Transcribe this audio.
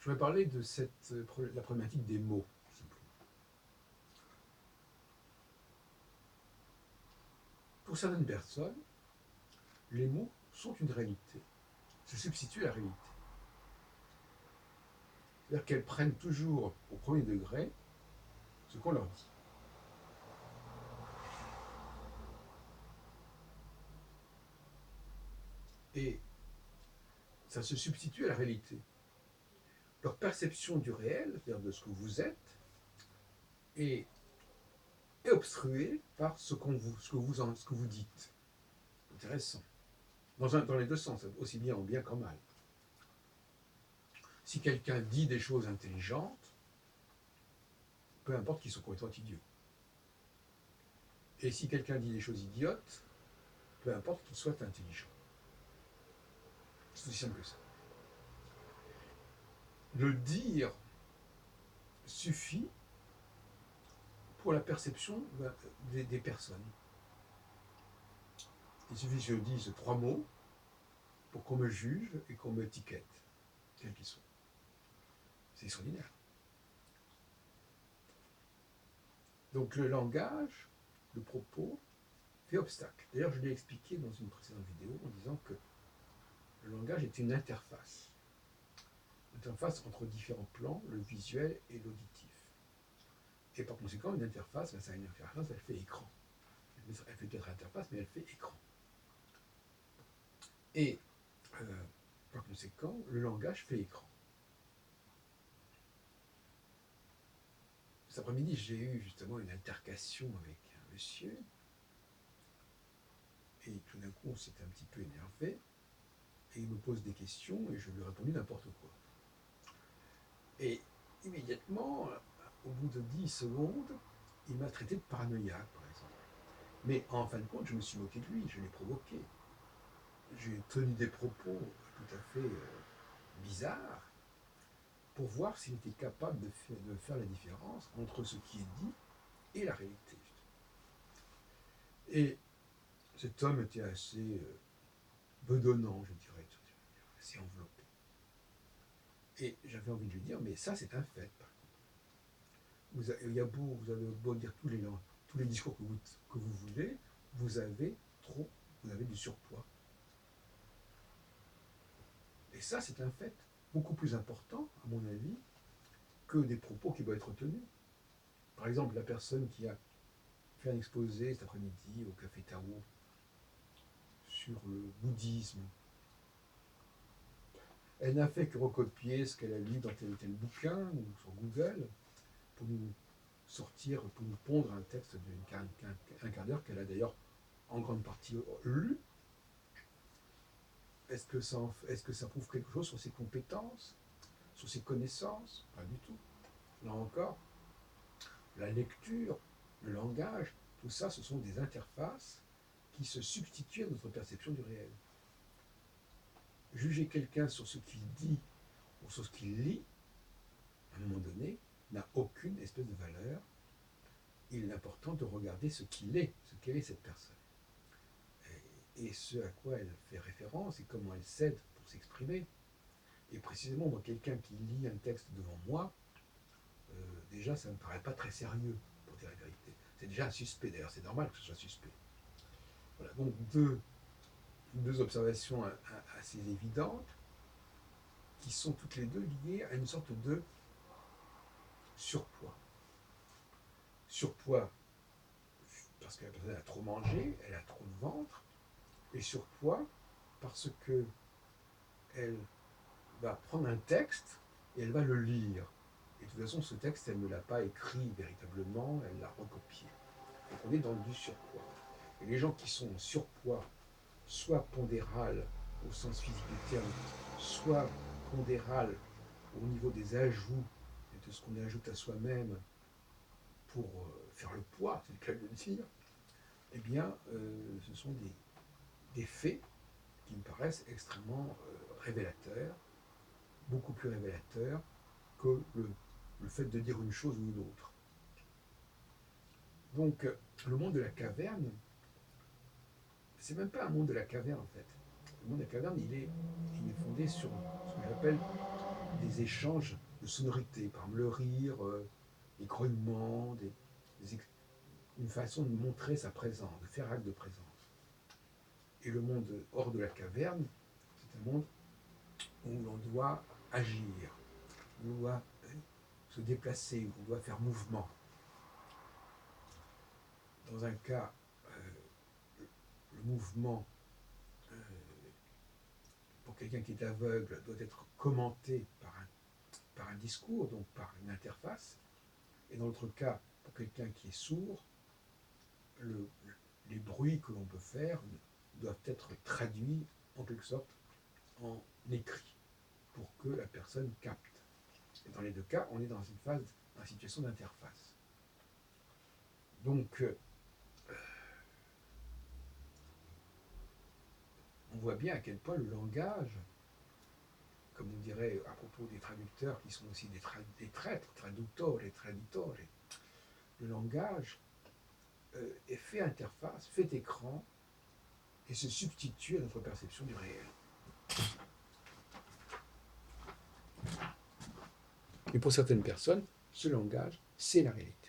Je vais parler de la problématique des mots, simplement. Pour certaines personnes, les mots sont une réalité, se substituent à la réalité. C'est-à-dire qu'elles prennent toujours au premier degré ce qu'on leur dit. Et ça se substitue à la réalité. Leur perception du réel, c'est-à-dire de ce que vous êtes, est obstruée par ce que vous dites. Intéressant. Dans les deux sens, aussi bien en bien qu'en mal. Si quelqu'un dit des choses intelligentes, peu importe qu'ils soient complètement idiots. Et si quelqu'un dit des choses idiotes, peu importe qu'il soit intelligent. C'est aussi simple que ça. Le dire suffit pour la perception des personnes. Il suffit que je dise 3 mots pour qu'on me juge et qu'on m'étiquette, quels qu'ils soient. C'est extraordinaire. Donc le langage, le propos, fait obstacle. D'ailleurs, je l'ai expliqué dans une précédente vidéo en disant que le langage est une interface. Une interface entre différents plans, le visuel et l'auditif. Et par conséquent, une interface, ça, une interface, elle fait écran. Elle fait peut-être interface, mais elle fait écran. Et par conséquent, le langage fait écran. Cet après-midi, j'ai eu justement une altercation avec un monsieur, et tout d'un coup, on s'était un petit peu énervé, et il me pose des questions, et je lui ai répondu n'importe quoi. Et immédiatement, au bout de 10 secondes, il m'a traité de paranoïaque, par exemple. Mais en fin de compte, je me suis moqué de lui, je l'ai provoqué. J'ai tenu des propos tout à fait bizarres pour voir s'il était capable de faire la différence entre ce qui est dit et la réalité. Et cet homme était assez bedonnant, je dirais, assez enveloppé. Et j'avais envie de lui dire, mais ça c'est un fait, par contre. Vous avez beau dire tous les discours que vous voulez, vous avez du surpoids. Et ça c'est un fait beaucoup plus important, à mon avis, que des propos qui doivent être tenus. Par exemple, la personne qui a fait un exposé cet après-midi au Café Tao sur le bouddhisme, elle n'a fait que recopier ce qu'elle a lu dans tel ou tel bouquin ou sur Google pour nous pour nous pondre un texte d'un quart d'heure qu'elle a d'ailleurs en grande partie lu. Est-ce que ça prouve quelque chose sur ses compétences, sur ses connaissances? Pas du tout. Là encore, la lecture, le langage, tout ça, ce sont des interfaces qui se substituent à notre perception du réel. Juger quelqu'un sur ce qu'il dit ou sur ce qu'il lit, à un moment donné, n'a aucune espèce de valeur. Il est important de regarder ce qu'elle est cette personne. Et ce à quoi elle fait référence et comment elle s'aide pour s'exprimer. Et précisément, moi, quelqu'un qui lit un texte devant moi, déjà, ça ne me paraît pas très sérieux, pour dire la vérité. C'est déjà un suspect, d'ailleurs, c'est normal que ce soit suspect. Voilà, donc deux observations assez évidentes, qui sont toutes les deux liées à une sorte de surpoids. Surpoids parce que la personne a trop mangé, elle a trop de ventre, et surpoids parce que elle va prendre un texte et elle va le lire. Et de toute façon, ce texte, elle ne l'a pas écrit véritablement, elle l'a recopié. Donc on est dans du surpoids. Et les gens qui sont en surpoids, soit pondéral au sens physique du terme, soit pondéral au niveau des ajouts et de ce qu'on ajoute à soi-même pour faire le poids, c'est le cas de le dire, eh bien, ce sont des faits qui me paraissent extrêmement révélateurs, beaucoup plus révélateurs que le fait de dire une chose ou une autre. Donc, le monde de la caverne, c'est même pas un monde de la caverne en fait. Le monde de la caverne, il est fondé sur ce que j'appelle des échanges de sonorités, par exemple le rire, les grognements, une façon de montrer sa présence, de faire acte de présence. Et le monde hors de la caverne, c'est un monde où l'on doit agir, où l'on doit se déplacer, où l'on doit faire mouvement. Dans un cas, le mouvement, pour quelqu'un qui est aveugle, doit être commenté par un discours, donc par une interface. Et dans l'autre cas, pour quelqu'un qui est sourd, les bruits que l'on peut faire doivent être traduits en quelque sorte en écrit pour que la personne capte. Et dans les deux cas, on est dans une situation d'interface. Donc, on voit bien à quel point le langage, comme on dirait à propos des traducteurs qui sont aussi des traîtres, traducteurs, le langage est fait interface, fait écran et se substitue à notre perception du réel. Et pour certaines personnes, ce langage, c'est la réalité.